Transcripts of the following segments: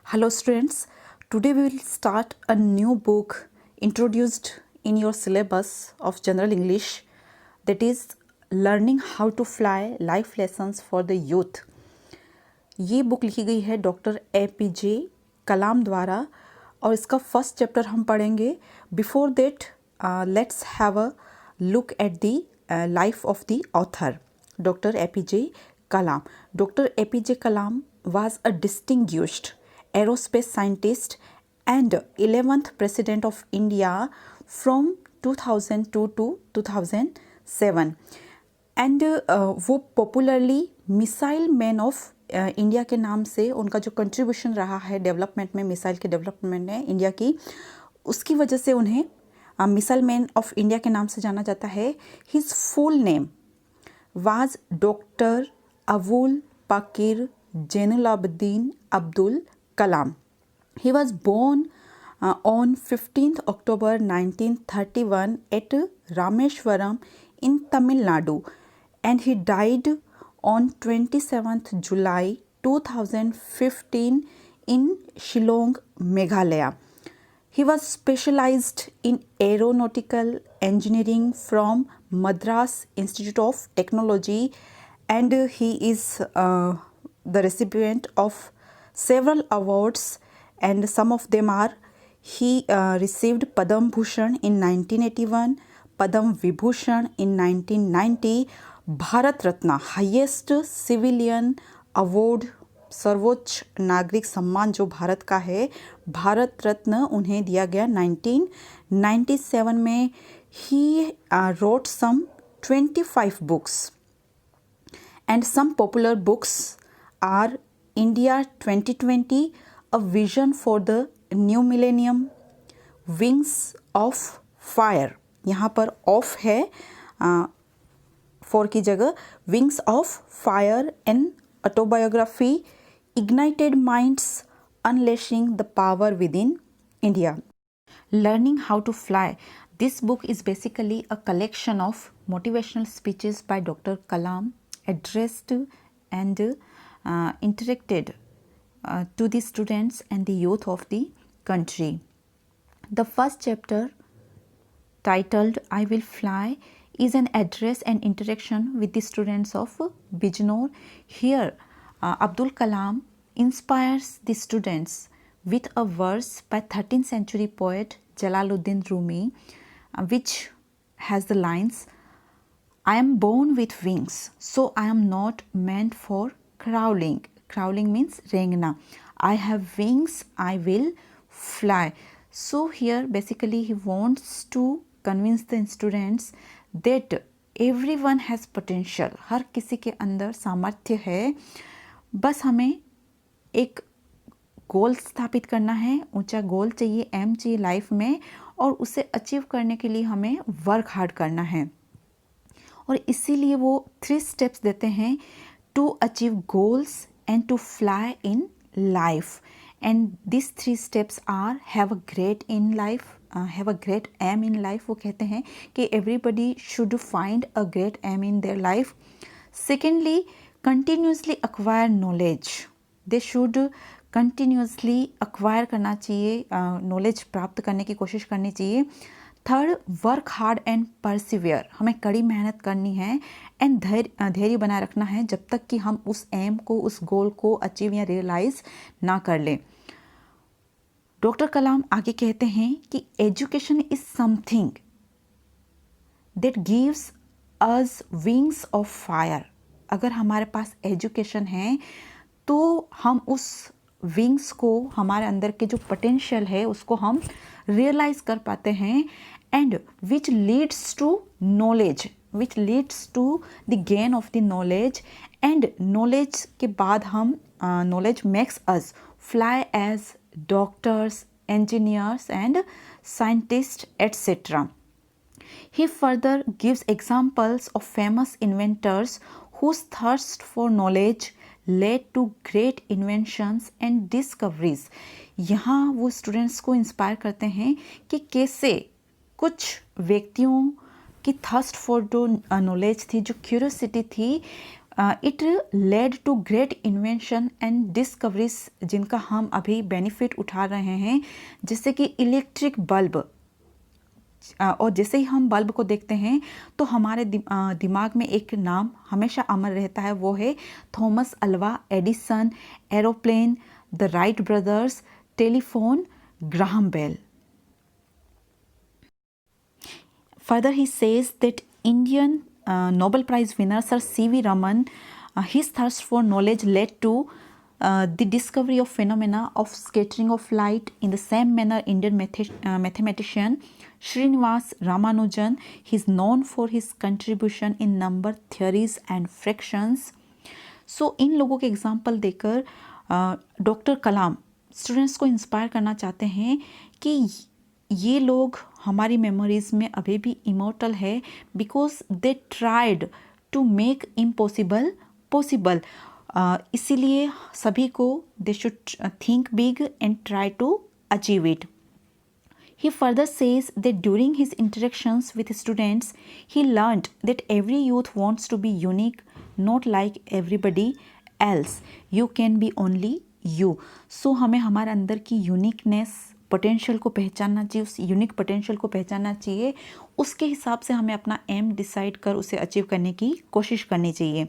Hello students, today we will start a new book introduced in your syllabus of General English, that is Learning How to Fly Life Lessons for the Youth. ये book लिखी गई है doctor APJ कलाम द्वारा और इसका first chapter हम पढ़ेंगे. Before that let's have a look at the life of the author Dr. APJ Kalam. Dr. APJ Kalam was a distinguished aerospace scientist and 11th President of India from 2002 to 2007. And वो popularly missile man of India के नाम से उनका जो contribution रहा है development में, missile के डेवलपमेंट में इंडिया की, उसकी वजह से उन्हें मिसाइल मैन ऑफ इंडिया के नाम से जाना जाता है. His full name was doctor Avul Pakir Jainulabdeen Abdul Kalam. He was born on 15th October 1931 at Rameshwaram in Tamil Nadu, and he died on 27th July 2015 in Shillong, Meghalaya. He was specialized in aeronautical engineering from Madras Institute of Technology, and he is the recipient of several awards, and some of them are he received Padam Bhushan in 1981, Padam Vibhushan in 1990, Bharat Ratna highest civilian award, सर्वोच्च नागरिक सम्मान जो भारत का है, भारत रत्न उन्हें दिया गया 1997 में. ही wrote some 25 books and some popular books are India 2020, A Vision for the New Millennium, Wings of Fire, यहाँ पर ऑफ है फॉर की जगह, Wings of Fire, an autobiography, Ignited Minds, Unleashing the Power Within India. Learning How to Fly. This book is basically a collection of motivational speeches by Dr. Kalam addressed and interacted to the students and the youth of the country. The first chapter, titled I Will Fly, is an address and interaction with the students of Bijnor. Here, Abdul Kalam inspires the students with a verse by 13th century poet Jalaluddin Rumi, which has the lines, I am born with wings, so I am not meant for crawling. Crawling means rengna. I have wings, I will fly. So here basically he wants to convince the students that everyone has potential. हर किसी के अंदर सामर्थ्य है, बस हमें एक गोल स्थापित करना है, ऊंचा गोल चाहिए, एम चाहिए लाइफ में, और उसे अचीव करने के लिए हमें वर्क हार्ड करना है. और इसीलिए वो 3 स्टेप्स देते हैं to achieve goals and to fly in life. And this 3 steps are have a great in life, have a great aim in life. वो कहते हैं कि everybody should find a great aim in their life. Secondly, continuously acquire knowledge. They should continuously acquire करना चाहिए, knowledge प्राप्त करने की कोशिश करनी चाहिए. Third, work hard and persevere. हमें कड़ी मेहनत करनी है एंड धैर्य बनाए रखना है जब तक कि हम उस एम को, उस गोल को अचीव या रियलाइज ना कर लें. डॉक्टर कलाम आगे कहते हैं कि education is something that gives us wings of fire. अगर हमारे पास एजुकेशन है तो हम उस विंग्स को, हमारे अंदर के जो पोटेंशियल है उसको हम रियलाइज कर पाते हैं. And which leads to knowledge, which leads to the gain of the knowledge. And knowledge के बाद हम, knowledge makes us fly as doctors, engineers and scientists, etc. He further gives examples of famous inventors whose thirst for knowledge led to great inventions and discoveries. यहाँ वो students को inspire करते हैं कि कैसे कुछ व्यक्तियों की थर्स्ट फॉर जो नॉलेज थी, जो क्यूरियोसिटी थी, it led to great invention and discoveries जिनका हम अभी बेनिफिट उठा रहे हैं, जैसे कि इलेक्ट्रिक बल्ब। और जैसे ही हम बल्ब को देखते हैं तो हमारे दिमाग में एक नाम हमेशा अमर रहता है, वो है Thomas Alva Edison, aeroplane, the Wright brothers, telephone, Graham Bell. Further, he says that Indian Nobel Prize winner Sir C.V. Raman, his thirst for knowledge led to the discovery of phenomena of scattering of light. In the same manner, Indian mathematician Srinivas Ramanujan, he is known for his contribution in number theories and fractions. So, इन लोगों के example देकर doctor कलाम students को inspire करना चाहते हैं कि ये लोग हमारी मेमोरीज में अभी भी इमोर्टल है, because they tried to make impossible possible. इसीलिए सभी को they should think big and try to achieve it. He further says that during his interactions with students, he learned that every youth wants to be unique, not like everybody else. You can be only you. So हमें हमारे अंदर की uniqueness potential को पहचानना चाहिए, उस unique potential को पहचानना चाहिए, उसके हिसाब से हमें अपना एम डिसाइड कर उसे अचीव करने की कोशिश करनी चाहिए।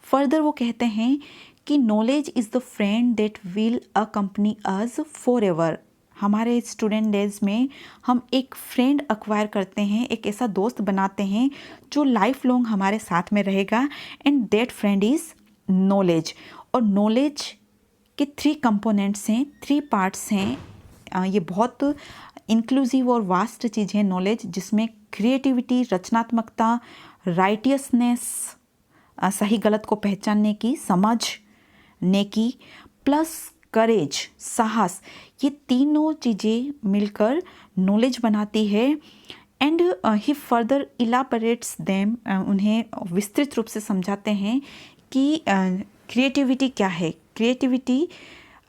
फर्दर वो कहते हैं कि knowledge is the friend that will accompany us for ever. हमारे स्टूडेंट डेज में हम एक फ्रेंड एक्वायर करते हैं, एक ऐसा दोस्त बनाते हैं जो लाइफ लॉन्ग हमारे साथ में रहेगा, and that friend is knowledge. और नॉलेज के 3 कंपोनेंट्स हैं, 3 पार्ट्स हैं। ये बहुत इंक्लूसिव और वास्ट चीज़ है नॉलेज, जिसमें क्रिएटिविटी, रचनात्मकता, राइटियसनेस, सही गलत को पहचानने की, समझने की, प्लस करेज, साहस, ये तीनों चीज़ें मिलकर नॉलेज बनाती है। एंड ही फर्दर इलाबरेट्स देम, उन्हें विस्तृत रूप से समझाते हैं कि क्रिएटिविटी क्या है। क्रिएटिविटी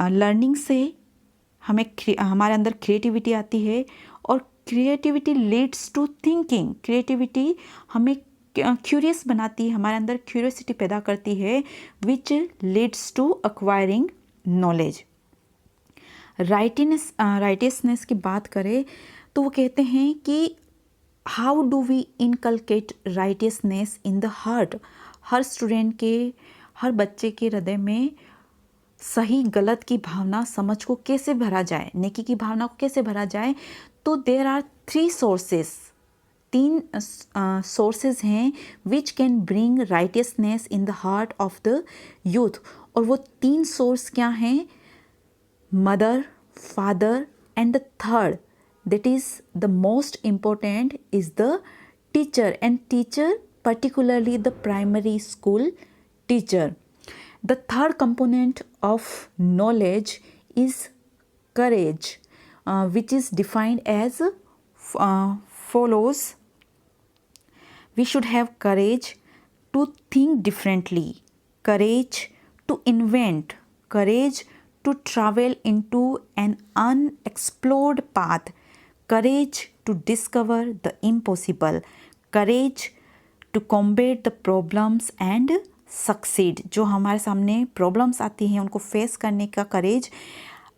लर्निंग से हमें हमारे अंदर क्रिएटिविटी आती है, और creativity leads to thinking. Creativity हमें क्यूरियस बनाती है, हमारे अंदर क्यूरियोसिटी पैदा करती है, which leads to acquiring knowledge. Righteousness की बात करें तो वो कहते हैं कि how do we inculcate righteousness in the heart. हर स्टूडेंट के, हर बच्चे के हृदय में सही गलत की भावना, समझ को कैसे भरा जाए, नेकी की भावना को कैसे भरा जाए। तो देयर आर 3 सोर्सेस, 3 सोर्सेज हैं which can bring righteousness in the heart of the youth. और वो 3 सोर्स क्या हैं? Mother, father and the third that is the most important is the teacher, and teacher particularly the primary school teacher. The third component of knowledge is courage, which is defined as follows. We should have courage to think differently, courage to invent, courage to travel into an unexplored path, courage to discover the impossible, courage to combat the problems and succeed. जो हमारे सामने problems आती हैं उनको face करने का करेज,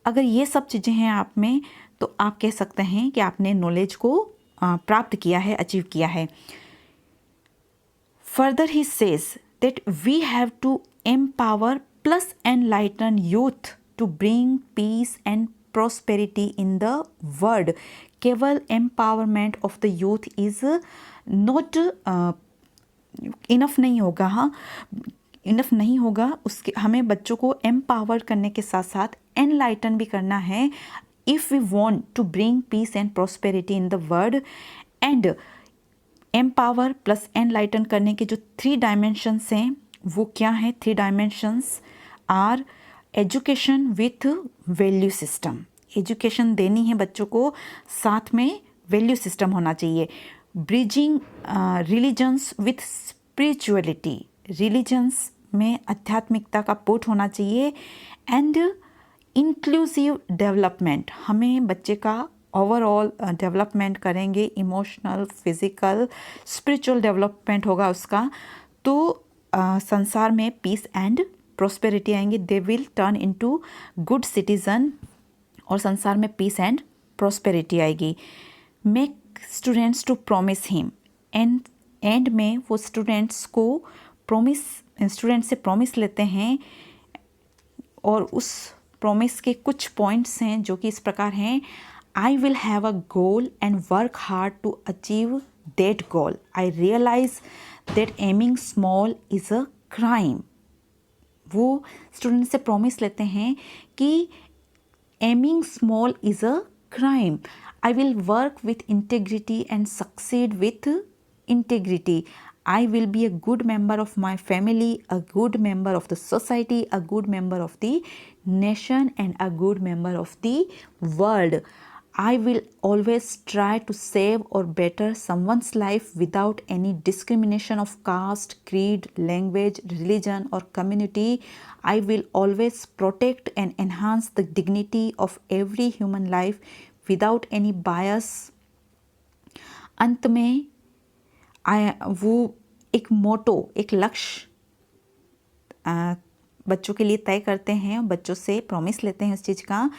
अगर ये सब चीज़ें हैं आप में, तो आप कह सकते हैं कि आपने नॉलेज को प्राप्त किया है, अचीव किया है। Further he says that we have to empower plus enlighten youth to bring peace and prosperity in the world. केवल empowerment of the youth is not enough नहीं होगा। हाँ, इनफ नहीं होगा, उसके हमें बच्चों को एम्पावर करने के साथ साथ एनलाइटन भी करना है, if we want to bring peace and prosperity in the world. And empower plus enlighten करने के जो 3 डायमेंशंस हैं वो क्या हैं? 3 dimensions are education with value system. Education देनी है बच्चों को, साथ में वैल्यू सिस्टम होना चाहिए। Bridging religions with spirituality, religions में आध्यात्मिकता का पुट होना चाहिए। एंड इंक्लूसिव डेवलपमेंट, हमें बच्चे का ओवरऑल डेवलपमेंट करेंगे, इमोशनल, फिज़िकल, स्पिरिचुअल डेवलपमेंट होगा उसका। तो संसार में पीस एंड प्रॉस्पेरिटी आएंगे, they will turn into good citizen, और संसार में पीस एंड प्रॉस्पेरिटी आएगी। Make students to promise him, and में वो स्टूडेंट्स से प्रॉमिस लेते हैं, और उस प्रॉमिस के कुछ पॉइंट्स हैं जो कि इस प्रकार हैं। I will have a goal and work hard to achieve that goal. I realise that aiming small is a crime. वो स्टूडेंट से प्रॉमिस लेते हैं कि aiming small is a crime. I will work with integrity and succeed with integrity. I will be a good member of my family, a good member of the society, a good member of the nation, and a good member of the world. I will always try to save or better someone's life without any discrimination of caste, creed, language, religion, or community. I will always protect and enhance the dignity of every human life without any bias. अंत में वो एक मोटो, एक लक्ष्य बच्चों के लिए तय करते हैं, बच्चों से प्रॉमिस लेते हैं इस चीज़ का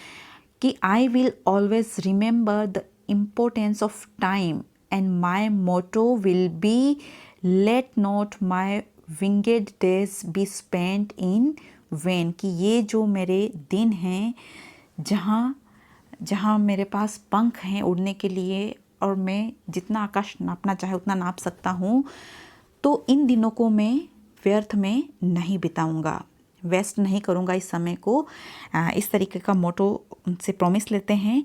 कि I will always remember the importance of time and my motto will be let not my winged days be spent in vain. कि ये जो मेरे दिन हैं जहाँ मेरे पास पंख हैं उड़ने के लिए, और मैं जितना आकाश नापना चाहे उतना नाप सकता हूँ, तो इन दिनों को मैं व्यर्थ में नहीं बिताऊँगा, वेस्ट नहीं करूँगा इस समय को। इस तरीके का मोटो उनसे प्रॉमिस लेते हैं।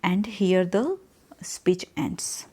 And here the speech ends.